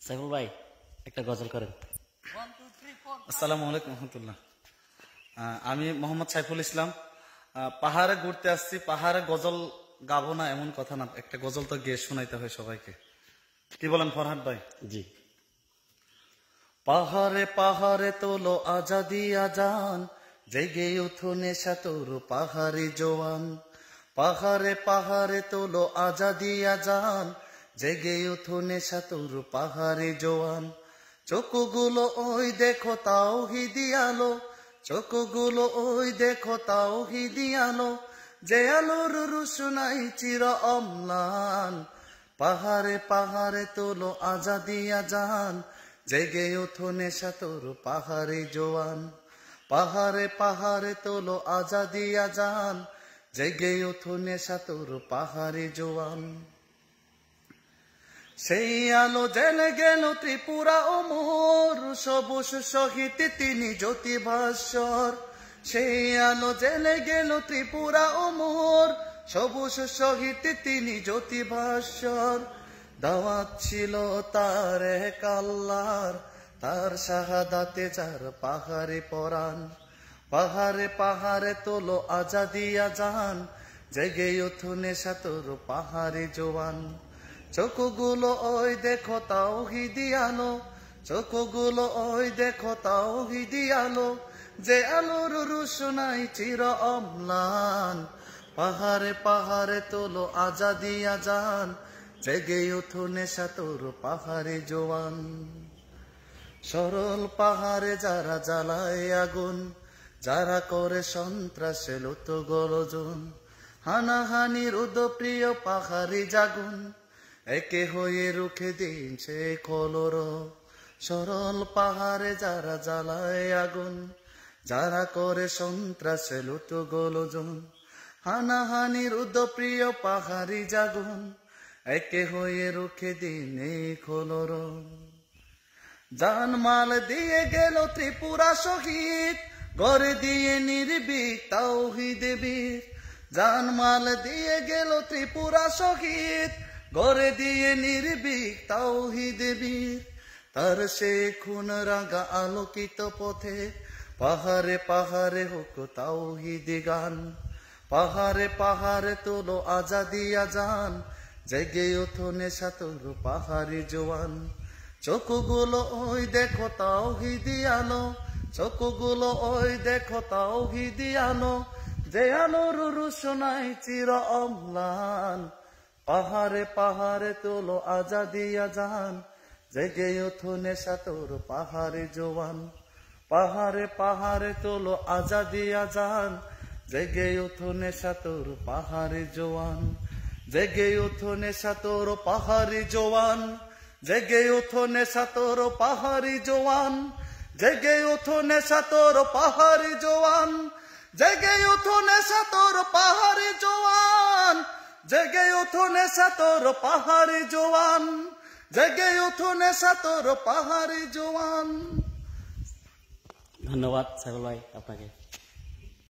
সাইফুল ভাই একটা গজল করেন। আসসালামু আলাইকুম রহমতুল্লাহ। আমি মোহাম্মদ সাইফুল ইসলাম। পাহাড়ে ঘুরতে আসছি, পাহাড়ে গজল গাবো না এমন কথা না, একটা গজল তো গিয়ে শোনাইতে হয় সবাইকে। কি বলেন ফরহাদ ভাই? জি। পাহাড়ে পাহাড়ে তোলো আজাদি আজান, জেগে উঠো নেশা তোর পাহাড়ি জওয়ান। পাহাড়ে পাহাড়ে তোলো আজাদি আজান, জেগে উঠো নেশা তোর পাহাড়ি জওয়ান। চোখগুলো ওই দেখো তাওহীদি আলো, চোখগুলো ওই দেখো তাওহীদি আলো, যে আলোর রোশনাই চির অম্লান। পাহাড়ে পাহাড়ে তোলো আজাদি আজান, জেগে ওঠো নেশা তোর পাহাড়ি জওয়ান। পাহাড়ে পাহাড়ে তোলো আজাদি আজান, জেগে ওঠো নেশা তোর পাহাড়ি জওয়ান। সেই আলো জেলে গেল ত্রিপুরা ও মোর, সবুজ শহীদ তিনি জ্যোতি ভাস্বর। সেই আলো জেলে গেল ত্রিপুরা ও মোর, সবুজ শহীদ তিনি জ্যোতি ভাস্বর। দাওয়াত ছিল তার এক আল্লাহর, তার শাহাদাতে যার পাহাড়ে পরাণ। পাহাড়ে পাহাড়ে তোলো আজাদি আজান, জেগে ওঠো নেশা তোর পাহাড়ি জওয়ান। চোখগুলো ওই দেখো তাওহীদি আলো, চোখগুলো ওই দেখো তাওহীদি আলো, যে আলোর রোশনাই চির অম্লান। পাহাড়ে পাহাড়ে তোলো আজাদি আজান, জেগে ওঠো নেশা তোর পাহাড়ি জওয়ান। সরল পাহাড়ে যারা জ্বালায় আগুন, যারা করে সন্ত্রাসে লুট গর্জন, হানাহানির উদপ্রিয় পাহাড়ি জাগুন, একে হয়ে রুখে দিন সে কলর। সরল পাহাড়ে যারা জ্বালায় আগুন, যারা করে সন্ত্রাসে লুট গর্জন, হানাহানির উদপ্রিয় পাহাড়ি জাগুন, একে হয়ে রুখে দিন এই কলর। জানমাল দিয়ে গেল ত্রিপুরা শহীদ, গড়ে দিয়ে নির্ভীক তাওহীদ বীর। জানমাল দিয়ে গেল ত্রিপুরা শহীদ, গড়ে দিয়ে নির্ভীক তাওহীদ বীর। তার সে খুন রাঙা আলোকিত পথে, পাহাড়ে পাহাড়ে হোক তাওহীদি গান। পাহাড়ে পাহাড়ে তোলো আজাদি আজান, জেগে ওঠো নেশা তোর পাহাড়ি জওয়ান। চোখগুলো ওই দেখো তাওহীদি আলো, চোখগুলো ওই দেখো তাওহীদি আলো, যে আলোর রোশনাই চির অম্লান। পাহাড়ে পাহাড়ে তোলো আজাদি আজান, জেগে ওঠো নেশা তোর পাহাড়ি জওয়ান। পাহাড়ে পাহাড়ে তোলো আজাদি আজান, জেগে ওঠো নেশা তোর পাহাড়ি জওয়ান। জেগে ওঠো নেশা তোর পাহাড়ি জওয়ান, জেগে ওঠো নেশা তোর পাহাড়ি জওয়ান। জেগে ওঠো নেশা তোর পাহাড়ি জওয়ান, জেগে ওঠো নেশা তোর পাহাড়ি জওয়ান। জেগে ওঠো নেশা তোর পাহাড়ি জওয়ান, জেগে ওঠো নেশা তোর পাহাড়ি জওয়ান। ধন্যবাদ সাইফুল ভাই আপনাকে।